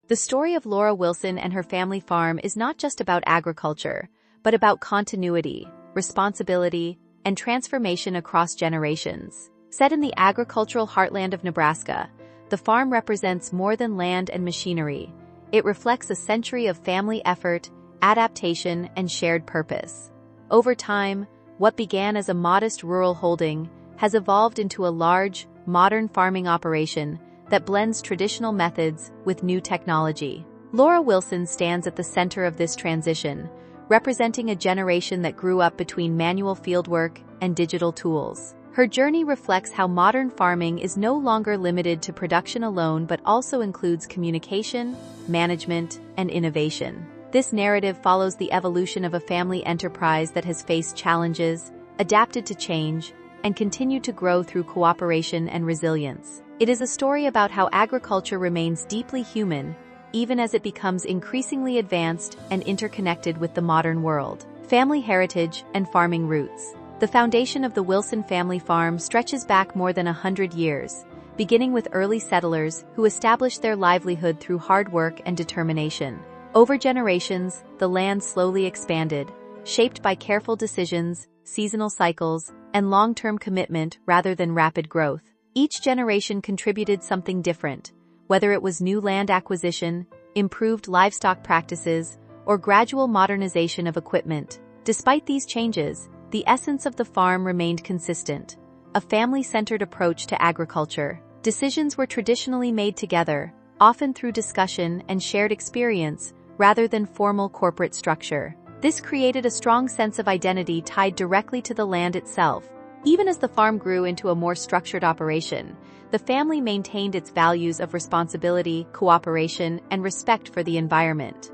The story of Laura Wilson and her family farm is not just about agriculture, but about continuity, responsibility, and transformation across generations. Set in the agricultural heartland of Nebraska, the farm represents more than land and machinery. It reflects a century of family effort, adaptation, and shared purpose. Over time, what began as a modest rural holding has evolved into a large, modern farming operation that blends traditional methods with new technology. Laura Wilson stands at the center of this transition, representing a generation that grew up between manual fieldwork and digital tools. Her journey reflects how modern farming is no longer limited to production alone but also includes communication, management, and innovation. This narrative follows the evolution of a family enterprise that has faced challenges, adapted to change, and continued to grow through cooperation and resilience. It is a story about how agriculture remains deeply human, even as it becomes increasingly advanced and interconnected with the modern world. Family heritage and farming roots. The foundation of the Wilson family farm stretches back more than 100 years, beginning with early settlers who established their livelihood through hard work and determination. Over generations, the land slowly expanded, shaped by careful decisions, seasonal cycles, and long-term commitment rather than rapid growth. Each generation contributed something different, whether it was new land acquisition, improved livestock practices, or gradual modernization of equipment. Despite these changes, the essence of the farm remained consistent, a family-centered approach to agriculture. Decisions were traditionally made together, often through discussion and shared experience, rather than formal corporate structure. This created a strong sense of identity tied directly to the land itself. Even as the farm grew into a more structured operation, the family maintained its values of responsibility, cooperation, and respect for the environment.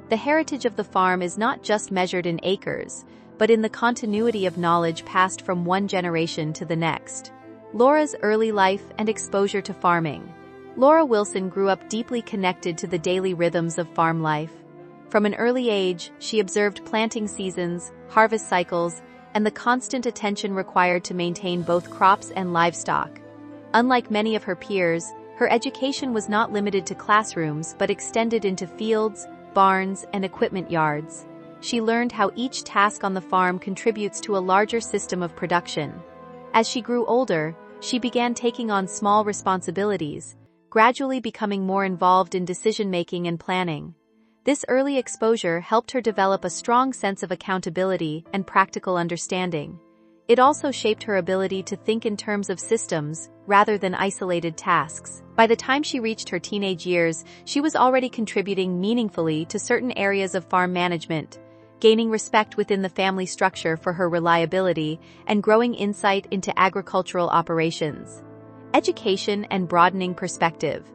The heritage of the farm is not just measured in acres, but in the continuity of knowledge passed from one generation to the next. Laura's early life and exposure to farming. Laura Wilson grew up deeply connected to the daily rhythms of farm life. From an early age, she observed planting seasons, harvest cycles, and the constant attention required to maintain both crops and livestock. Unlike many of her peers, her education was not limited to classrooms but extended into fields, barns, and equipment yards. She learned how each task on the farm contributes to a larger system of production. As she grew older, she began taking on small responsibilities, gradually becoming more involved in decision-making and planning. This early exposure helped her develop a strong sense of accountability and practical understanding. It also shaped her ability to think in terms of systems, rather than isolated tasks. By the time she reached her teenage years, she was already contributing meaningfully to certain areas of farm management, gaining respect within the family structure for her reliability and growing insight into agricultural operations. Education and broadening perspective.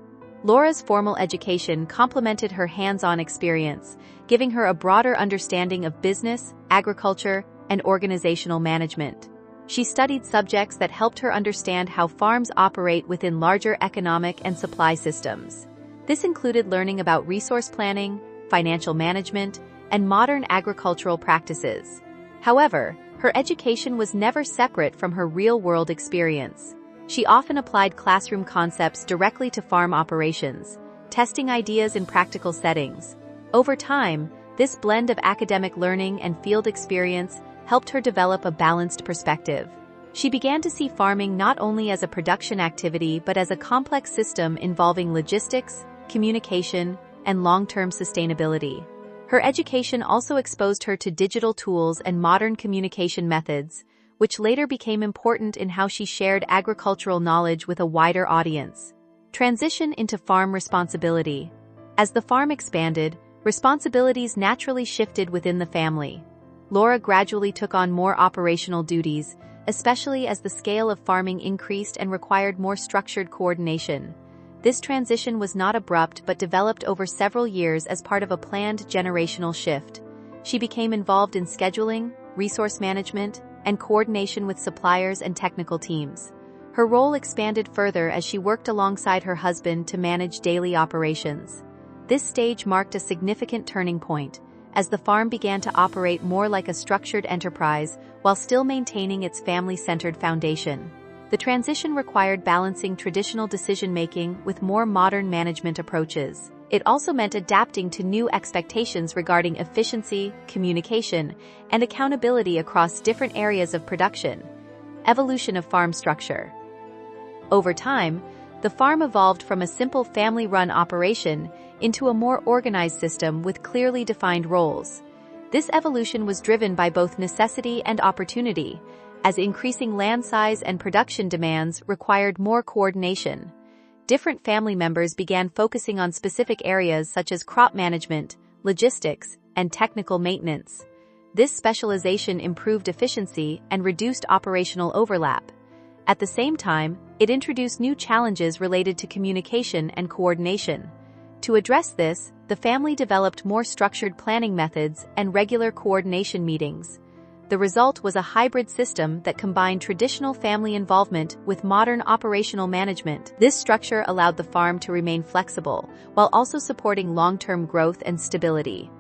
Laura's formal education complemented her hands-on experience, giving her a broader understanding of business, agriculture, and organizational management. She studied subjects that helped her understand how farms operate within larger economic and supply systems. This included learning about resource planning, financial management, and modern agricultural practices. However, her education was never separate from her real-world experience. She often applied classroom concepts directly to farm operations, testing ideas in practical settings. Over time, this blend of academic learning and field experience helped her develop a balanced perspective. She began to see farming not only as a production activity but as a complex system involving logistics, communication, and long-term sustainability. Her education also exposed her to digital tools and modern communication methods, which later became important in how she shared agricultural knowledge with a wider audience. Transition into farm responsibility. As the farm expanded, responsibilities naturally shifted within the family. Laura gradually took on more operational duties, especially as the scale of farming increased and required more structured coordination. This transition was not abrupt but developed over several years as part of a planned generational shift. She became involved in scheduling, resource management, and coordination with suppliers and technical teams. Her role expanded further as she worked alongside her husband to manage daily operations. This stage marked a significant turning point, as the farm began to operate more like a structured enterprise while still maintaining its family-centered foundation. The transition required balancing traditional decision-making with more modern management approaches. It also meant adapting to new expectations regarding efficiency, communication, and accountability across different areas of production. Evolution of farm structure. Over time, the farm evolved from a simple family-run operation into a more organized system with clearly defined roles. This evolution was driven by both necessity and opportunity, as increasing land size and production demands required more coordination. Different family members began focusing on specific areas such as crop management, logistics, and technical maintenance. This specialization improved efficiency and reduced operational overlap. At the same time, it introduced new challenges related to communication and coordination. To address this, the family developed more structured planning methods and regular coordination meetings. The result was a hybrid system that combined traditional family involvement with modern operational management. This structure allowed the farm to remain flexible, while also supporting long-term growth and stability.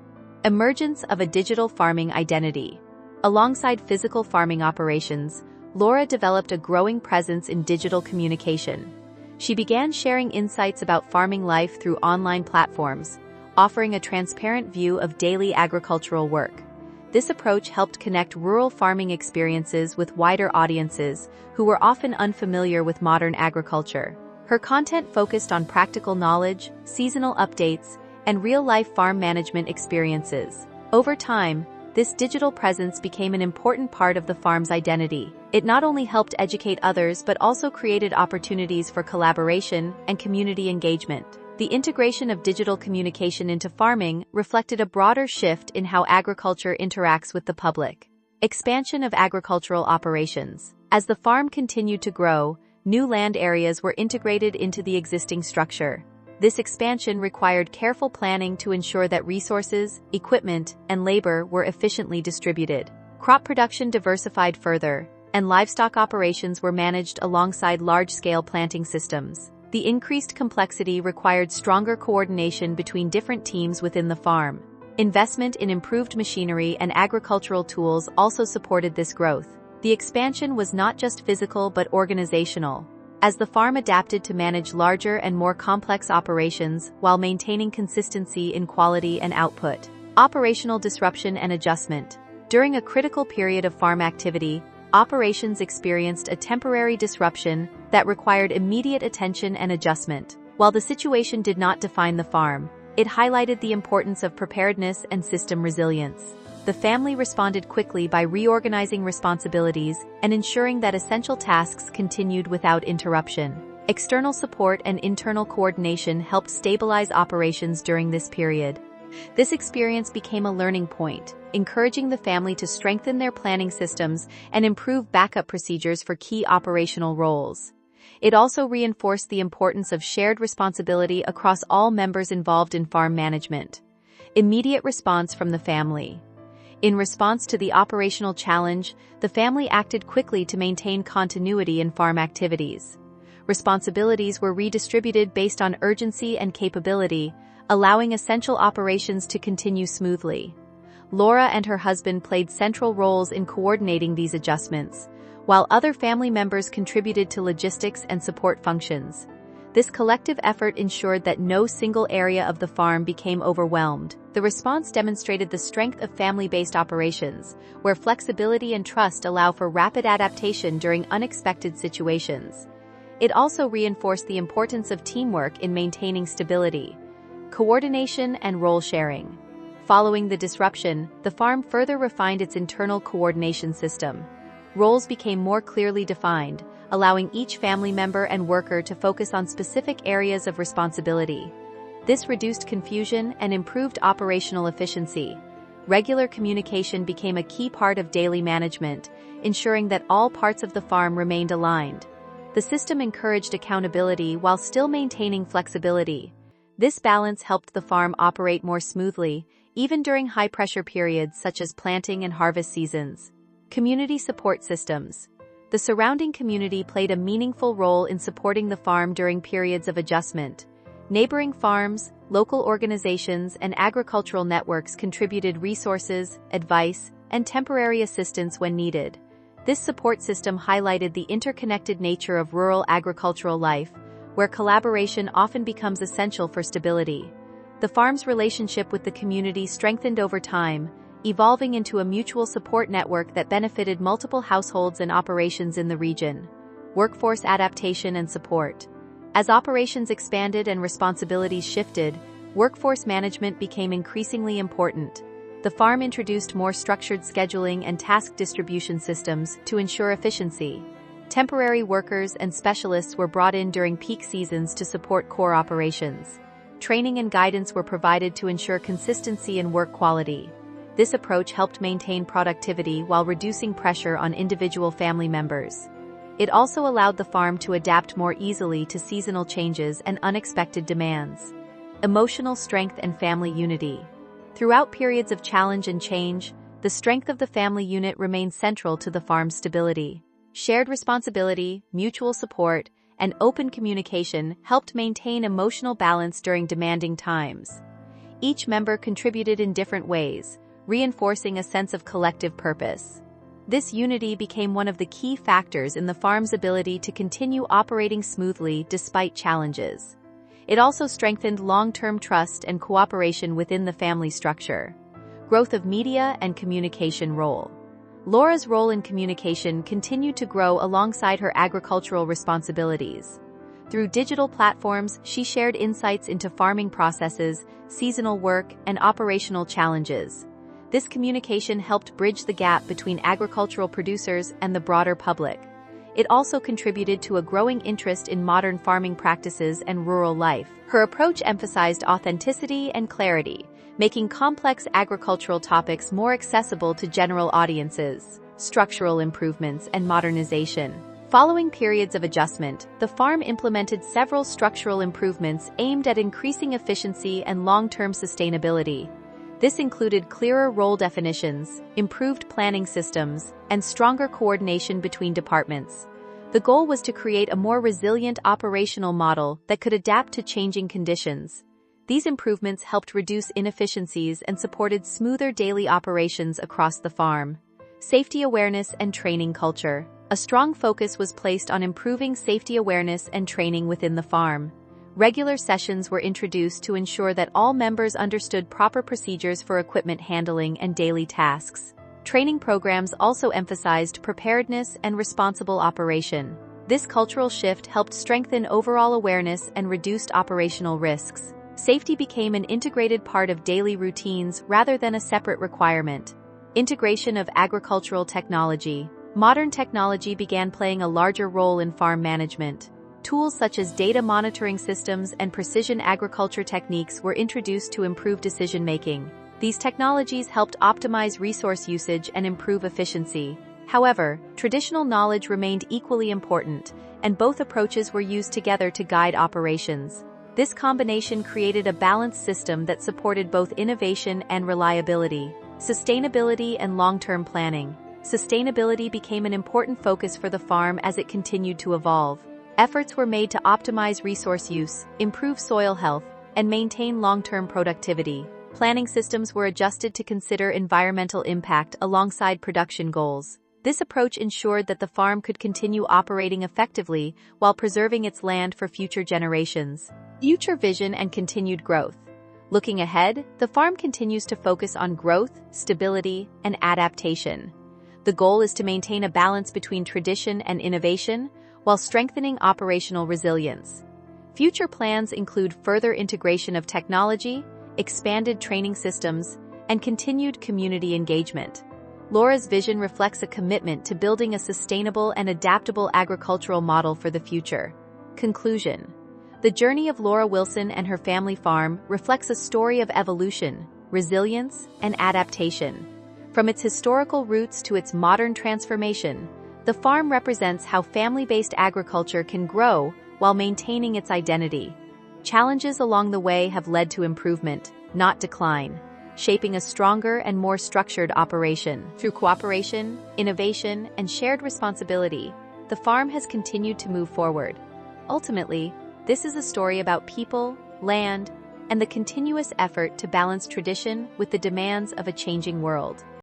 Emergence of a digital farming identity. Alongside physical farming operations, Laura developed a growing presence in digital communication. She began sharing insights about farming life through online platforms, offering a transparent view of daily agricultural work. This approach helped connect rural farming experiences with wider audiences who were often unfamiliar with modern agriculture. Her content focused on practical knowledge, seasonal updates, and real-life farm management experiences. Over time, this digital presence became an important part of the farm's identity. It not only helped educate others but also created opportunities for collaboration and community engagement. The integration of digital communication into farming reflected a broader shift in how agriculture interacts with the public. Expansion of agricultural operations. As the farm continued to grow, new land areas were integrated into the existing structure. This expansion required careful planning to ensure that resources, equipment, and labor were efficiently distributed. Crop production diversified further, and livestock operations were managed alongside large-scale planting systems. The increased complexity required stronger coordination between different teams within the farm. Investment in improved machinery and agricultural tools also supported this growth. The expansion was not just physical but organizational, as the farm adapted to manage larger and more complex operations while maintaining consistency in quality and output. Operational disruption and adjustment. During a critical period of farm activity, operations experienced a temporary disruption that required immediate attention and adjustment. While the situation did not define the farm, it highlighted the importance of preparedness and system resilience. The family responded quickly by reorganizing responsibilities and ensuring that essential tasks continued without interruption. External support and internal coordination helped stabilize operations during this period. This experience became a learning point, encouraging the family to strengthen their planning systems and improve backup procedures for key operational roles. It also reinforced the importance of shared responsibility across all members involved in farm management. Immediate response from the family. In response to the operational challenge, the family acted quickly to maintain continuity in farm activities. Responsibilities were redistributed based on urgency and capability, allowing essential operations to continue smoothly. Laura and her husband played central roles in coordinating these adjustments, while other family members contributed to logistics and support functions. This collective effort ensured that no single area of the farm became overwhelmed. The response demonstrated the strength of family-based operations, where flexibility and trust allow for rapid adaptation during unexpected situations. It also reinforced the importance of teamwork in maintaining stability, coordination, and role sharing. Following the disruption, the farm further refined its internal coordination system. Roles became more clearly defined, allowing each family member and worker to focus on specific areas of responsibility. This reduced confusion and improved operational efficiency. Regular communication became a key part of daily management, ensuring that all parts of the farm remained aligned. The system encouraged accountability while still maintaining flexibility. This balance helped the farm operate more smoothly, even during high-pressure periods such as planting and harvest seasons. Community support systems. The surrounding community played a meaningful role in supporting the farm during periods of adjustment. Neighboring farms, local organizations, and agricultural networks contributed resources, advice, and temporary assistance when needed. This support system highlighted the interconnected nature of rural agricultural life, where collaboration often becomes essential for stability. The farm's relationship with the community strengthened over time, evolving into a mutual support network that benefited multiple households and operations in the region. Workforce adaptation and support. As operations expanded and responsibilities shifted, workforce management became increasingly important. The farm introduced more structured scheduling and task distribution systems to ensure efficiency. Temporary workers and specialists were brought in during peak seasons to support core operations. Training and guidance were provided to ensure consistency and work quality. This approach helped maintain productivity while reducing pressure on individual family members. It also allowed the farm to adapt more easily to seasonal changes and unexpected demands. Emotional strength and family unity. Throughout periods of challenge and change, the strength of the family unit remained central to the farm's stability. Shared responsibility, mutual support, and open communication helped maintain emotional balance during demanding times. Each member contributed in different ways, reinforcing a sense of collective purpose. This unity became one of the key factors in the farm's ability to continue operating smoothly despite challenges. It also strengthened long-term trust and cooperation within the family structure. Growth of media and communication role. Laura's role in communication continued to grow alongside her agricultural responsibilities. Through digital platforms, she shared insights into farming processes, seasonal work, and operational challenges. This communication helped bridge the gap between agricultural producers and the broader public. It also contributed to a growing interest in modern farming practices and rural life. Her approach emphasized authenticity and clarity, making complex agricultural topics more accessible to general audiences. Structural improvements and modernization. Following periods of adjustment, the farm implemented several structural improvements aimed at increasing efficiency and long-term sustainability. This included clearer role definitions, improved planning systems, and stronger coordination between departments. The goal was to create a more resilient operational model that could adapt to changing conditions. These improvements helped reduce inefficiencies and supported smoother daily operations across the farm. Safety awareness and training culture. A strong focus was placed on improving safety awareness and training within the farm. Regular sessions were introduced to ensure that all members understood proper procedures for equipment handling and daily tasks. Training programs also emphasized preparedness and responsible operation. This cultural shift helped strengthen overall awareness and reduced operational risks. Safety became an integrated part of daily routines rather than a separate requirement. Integration of agricultural technology. Modern technology began playing a larger role in farm management. Tools such as data monitoring systems and precision agriculture techniques were introduced to improve decision-making. These technologies helped optimize resource usage and improve efficiency. However, traditional knowledge remained equally important, and both approaches were used together to guide operations. This combination created a balanced system that supported both innovation and reliability. Sustainability and long-term planning. Sustainability became an important focus for the farm as it continued to evolve. Efforts were made to optimize resource use, improve soil health, and maintain long-term productivity. Planning systems were adjusted to consider environmental impact alongside production goals. This approach ensured that the farm could continue operating effectively while preserving its land for future generations. Future vision and continued growth. Looking ahead, the farm continues to focus on growth, stability, and adaptation. The goal is to maintain a balance between tradition and innovation, while strengthening operational resilience. Future plans include further integration of technology, expanded training systems, and continued community engagement. Laura's vision reflects a commitment to building a sustainable and adaptable agricultural model for the future. Conclusion. The journey of Laura Wilson and her family farm reflects a story of evolution, resilience, and adaptation. From its historical roots to its modern transformation, the farm represents how family-based agriculture can grow while maintaining its identity. Challenges along the way have led to improvement, not decline, shaping a stronger and more structured operation. Through cooperation, innovation, and shared responsibility, the farm has continued to move forward. Ultimately, this is a story about people, land, and the continuous effort to balance tradition with the demands of a changing world.